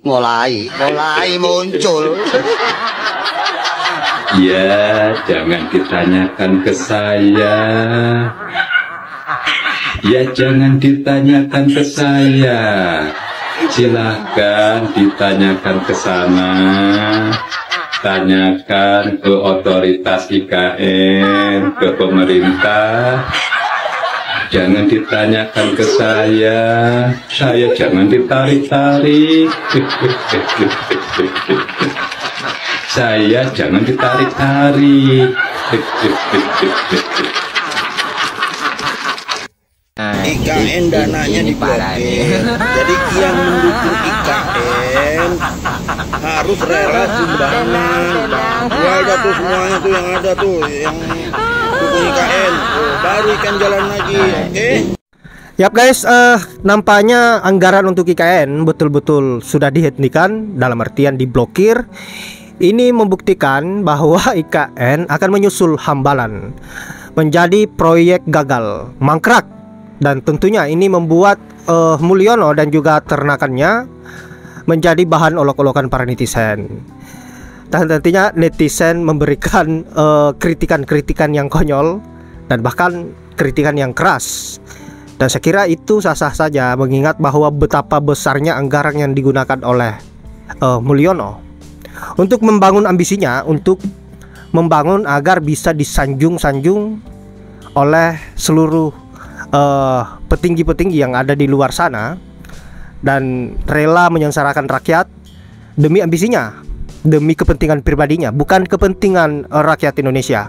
mulai muncul. Ya, jangan ditanyakan ke saya. Ya, jangan ditanyakan ke saya. Silahkan ditanyakan ke sana. Tanyakan ke otoritas IKN, ke pemerintah. Jangan ditanyakan ke saya jangan ditarik-tarik. Saya jangan ditarik-tarik. IKN dananya diblokir. Jadi yang mendukung IKN harus rela sumbangan. Jual dah tuh semuanya tuh yang ada tuh yang dukung IKN. Baru ikan jalan lagi. Oke? Yap guys, nampaknya anggaran untuk IKN betul-betul sudah dihentikan, dalam artian diblokir. Ini membuktikan bahwa IKN akan menyusul Hambalan, menjadi proyek gagal, mangkrak. Dan tentunya ini membuat Mulyono dan juga ternakannya menjadi bahan olok-olokan para netizen. Dan tentunya netizen memberikan kritikan-kritikan yang konyol dan bahkan kritikan yang keras. Dan saya kira itu sah-sah saja, mengingat bahwa betapa besarnya anggaran yang digunakan oleh Mulyono untuk membangun ambisinya, untuk membangun agar bisa disanjung-sanjung oleh seluruh petinggi-petinggi yang ada di luar sana, dan rela menyengsarakan rakyat demi ambisinya, demi kepentingan pribadinya, bukan kepentingan rakyat Indonesia.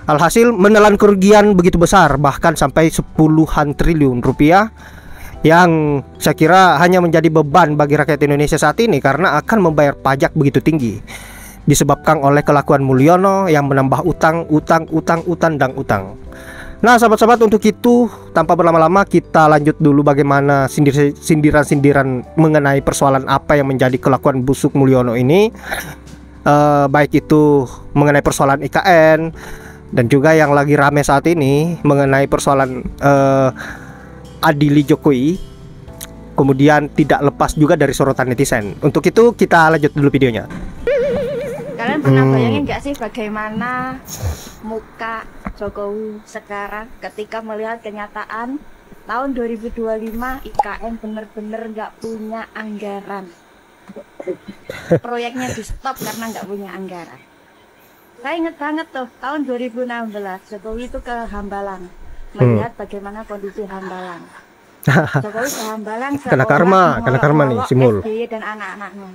Alhasil menelan kerugian begitu besar, bahkan sampai 10-an triliun rupiah, yang saya kira hanya menjadi beban bagi rakyat Indonesia saat ini karena akan membayar pajak begitu tinggi, disebabkan oleh kelakuan Mulyono yang menambah utang. Nah sahabat-sahabat, untuk itu tanpa berlama-lama kita lanjut dulu bagaimana sindiran-sindiran mengenai persoalan apa yang menjadi kelakuan busuk Mulyono ini, baik itu mengenai persoalan IKN dan juga yang lagi rame saat ini mengenai persoalan adili Jokowi, kemudian tidak lepas juga dari sorotan netizen. Untuk itu kita lanjut dulu videonya. Kalian pernah bayangin gak sih bagaimana muka Jokowi sekarang ketika melihat kenyataan tahun 2025 IKN bener-bener gak punya anggaran, proyeknya di stop karena gak punya anggaran. Saya inget banget tuh tahun 2016 Jokowi itu ke Hambalang, melihat bagaimana kondisi Hambalang. Jokowi ke Hambalang kena karma nih Simul dan anak-anaknya.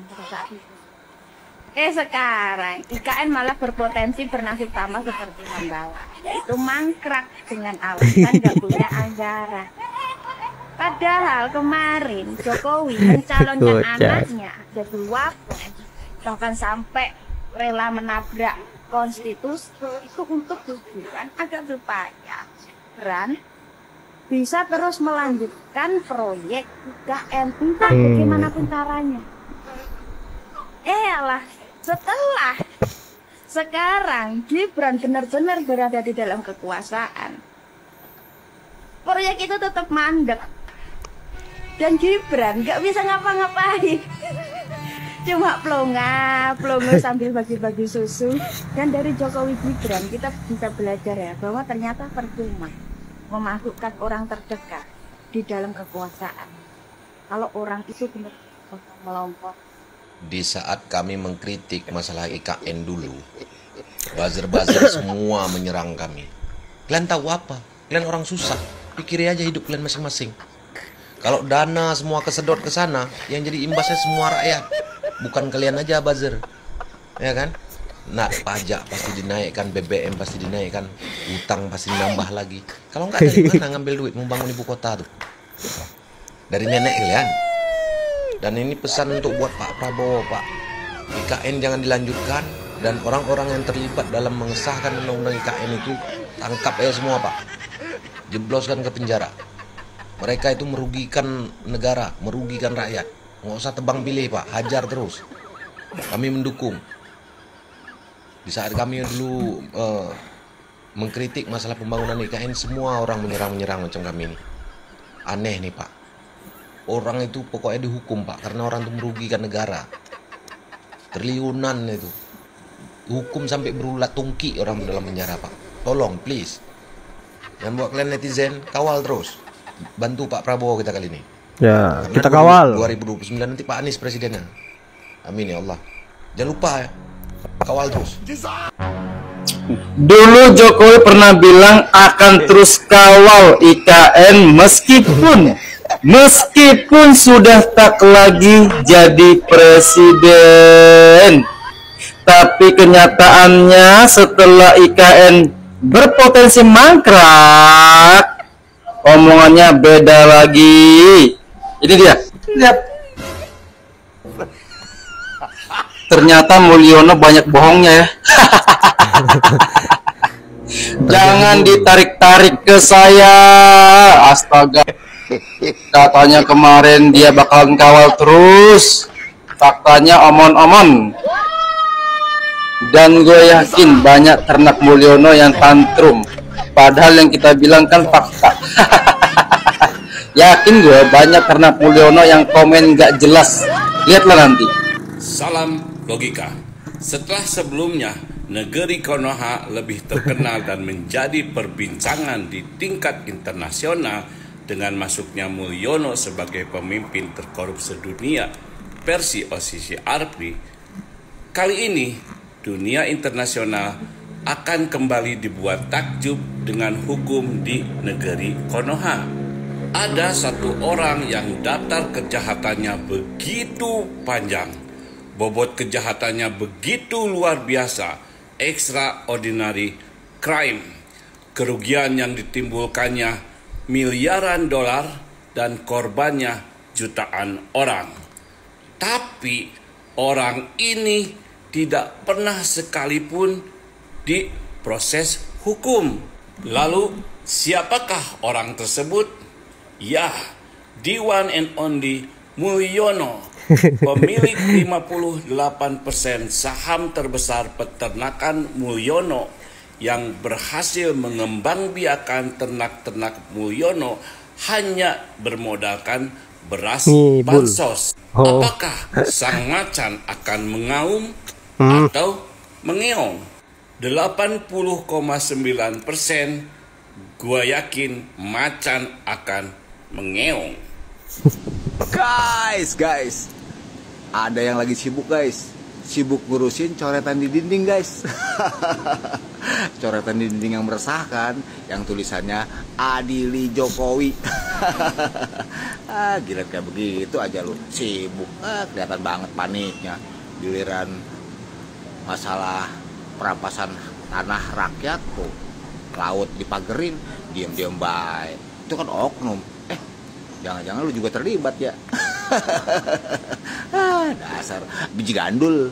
Sekarang IKN malah berpotensi bernasib sama seperti Hambalang, yaitu mangkrak dengan alasan gak punya anggaran. Padahal kemarin Jokowi mencalonkan anaknya jadi wapres, bahkan sampai rela menabrak konstitusi itu untuk tujuan agar supaya Gibran bisa terus melanjutkan proyek IKN, entah bagaimanapun caranya. Setelah sekarang Gibran benar-benar berada di dalam kekuasaan, proyek itu tetap mandek dan Gibran gak bisa ngapa-ngapain. Cuma plonga sambil bagi-bagi susu. Dan dari Jokowi Gibran kita bisa belajar ya, bahwa ternyata percuma memasukkan orang terdekat di dalam kekuasaan kalau orang itu benar melompat. Di saat kami mengkritik masalah IKN dulu, buzzer-buzzer semua menyerang kami. Kalian tahu apa? Kalian orang susah, pikir aja hidup kalian masing-masing. Kalau dana semua kesedot ke sana, yang jadi imbasnya semua rakyat, bukan kalian aja buzzer, ya kan? Nah, pajak pasti dinaikkan, BBM pasti dinaikkan, utang pasti nambah lagi. Kalau nggak, dari mana ngambil duit membangun ibu kota tuh? Dari nenek kalian. Dan ini pesan untuk buat Pak Prabowo, Pak. IKN jangan dilanjutkan, dan orang-orang yang terlibat dalam mengesahkan undang-undang IKN itu tangkap aja semua, Pak. Jebloskan ke penjara. Mereka itu merugikan negara, merugikan rakyat. Nggak usah tebang pilih, Pak. Hajar terus. Kami mendukung. Di saat kami dulu mengkritik masalah pembangunan IKN, semua orang menyerang-menyerang macam kami ini. Aneh nih, Pak. orang itu pokoknya dihukum Pak, karena orang itu merugikan negara. Triliunan itu. Hukum sampai berulat tungki orang dalam penjara Pak. Tolong please. Yang buat kalian netizen, kawal terus. Bantu Pak Prabowo kita kali ini. Ya, Karena kita kawal. 2029 nanti Pak Anies presidennya. Amin ya Allah. Jangan lupa ya. Kawal terus. Dulu Jokowi pernah bilang akan terus kawal IKN meskipun sudah tak lagi jadi presiden. Tapi kenyataannya setelah IKN berpotensi mangkrak, omongannya beda lagi. Ini dia. Lihat. Ternyata Mulyono banyak bohongnya ya. Jangan ditarik-tarik ke saya. Astaga. Katanya kemarin dia bakalan kawal terus. Faktanya omon-omon. Dan gue yakin banyak ternak Mulyono yang tantrum. Padahal yang kita bilang kan fakta. Yakin gue banyak ternak Mulyono yang komen gak jelas. Lihatlah nanti. Salam logika. Setelah sebelumnya negeri Konoha lebih terkenal dan menjadi perbincangan di tingkat internasional dengan masuknya Mulyono sebagai pemimpin terkorup sedunia versi OCCRP, kali ini dunia internasional akan kembali dibuat takjub dengan hukum di negeri Konoha. Ada satu orang yang daftar kejahatannya begitu panjang, bobot kejahatannya begitu luar biasa, extraordinary crime. Kerugian yang ditimbulkannya miliaran dolar dan korbannya jutaan orang. Tapi orang ini tidak pernah sekalipun diproses hukum. Lalu siapakah orang tersebut? Ya, the one and only Mulyono, pemilik 58% saham terbesar peternakan Mulyono yang berhasil mengembangbiakan ternak-ternak Mulyono hanya bermodalkan beras bansos. Apakah sang macan akan mengaum atau mengeong? 80,9% gua yakin macan akan mengeong. Guys, ada yang lagi sibuk guys, sibuk ngurusin coretan di dinding guys. Coretan di dinding yang meresahkan, yang tulisannya adili Jokowi. Gila kayak begitu aja lu sibuk, kelihatan banget paniknya. Giliran masalah perampasan tanah rakyat tuh, laut dipagerin, diam-diam baik. Itu kan oknum. Jangan-jangan lu juga terlibat ya. Dasar biji gandul.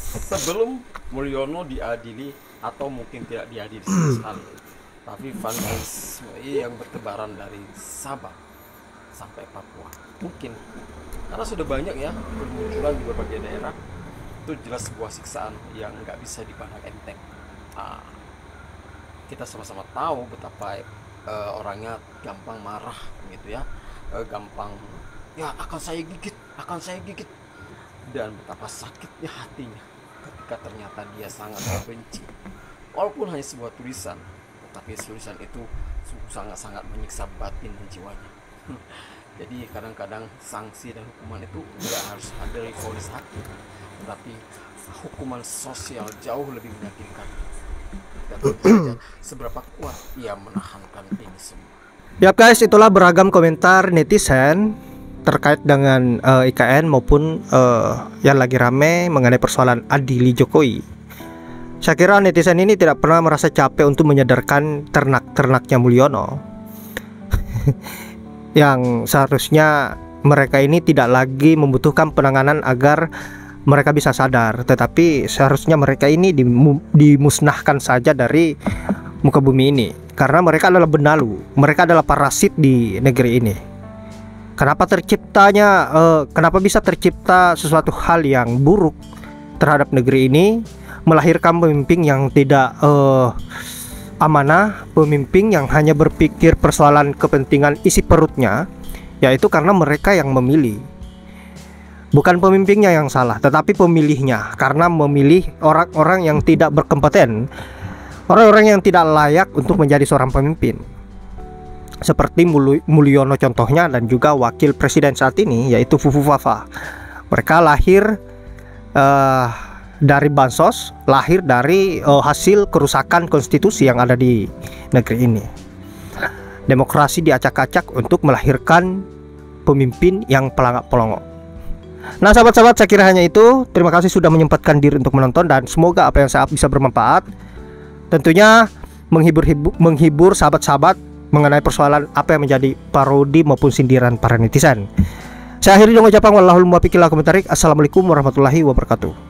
Sebelum Mulyono diadili atau mungkin tidak diadili sama sekali, tapi vandalisme yang bertebaran dari Sabah sampai Papua mungkin karena sudah banyak ya bermunculan di berbagai daerah, itu jelas sebuah siksaan yang nggak bisa dipandang enteng. Kita sama-sama tahu betapa orangnya gampang marah gitu ya, gampang ya akan saya gigit, dan betapa sakitnya hatinya ketika ternyata dia sangat membenci walaupun hanya sebuah tulisan, tapi tulisan itu sangat-sangat menyiksa batin dan jiwanya. Jadi kadang-kadang sanksi dan hukuman itu tidak harus ada dari vonis hakim, tetapi hukuman sosial jauh lebih menyakitkan. Seberapa kuat ia menahankan ini semua. Ya guys, itulah beragam komentar netizen terkait dengan IKN maupun yang lagi rame mengenai persoalan adili Jokowi. Saya kira netizen ini tidak pernah merasa capek untuk menyadarkan ternak-ternaknya Mulyono yang seharusnya mereka ini tidak lagi membutuhkan penanganan agar mereka bisa sadar, tetapi seharusnya mereka ini dimusnahkan saja dari muka bumi ini, karena mereka adalah benalu, mereka adalah parasit di negeri ini. Kenapa bisa tercipta sesuatu hal yang buruk terhadap negeri ini, melahirkan pemimpin yang tidak amanah, pemimpin yang hanya berpikir persoalan kepentingan isi perutnya, yaitu karena mereka yang memilih. Bukan pemimpinnya yang salah, tetapi pemilihnya, karena memilih orang-orang yang tidak berkompeten, orang-orang yang tidak layak untuk menjadi seorang pemimpin. Seperti Mulyono contohnya, dan juga wakil presiden saat ini yaitu Fufufafa. Mereka lahir dari bansos, lahir dari hasil kerusakan konstitusi yang ada di negeri ini. Demokrasi diacak-acak untuk melahirkan pemimpin yang pelangak-pelongok. Nah sahabat-sahabat, saya kira hanya itu. Terima kasih sudah menyempatkan diri untuk menonton, dan semoga apa yang saya bisa bermanfaat. Tentunya menghibur sahabat-sahabat mengenai persoalan apa yang menjadi parodi maupun sindiran para netizen. Saya akhiri dengan ucapan wallahul muwaffiq ila aqwamit thoriq. Assalamualaikum warahmatullahi wabarakatuh.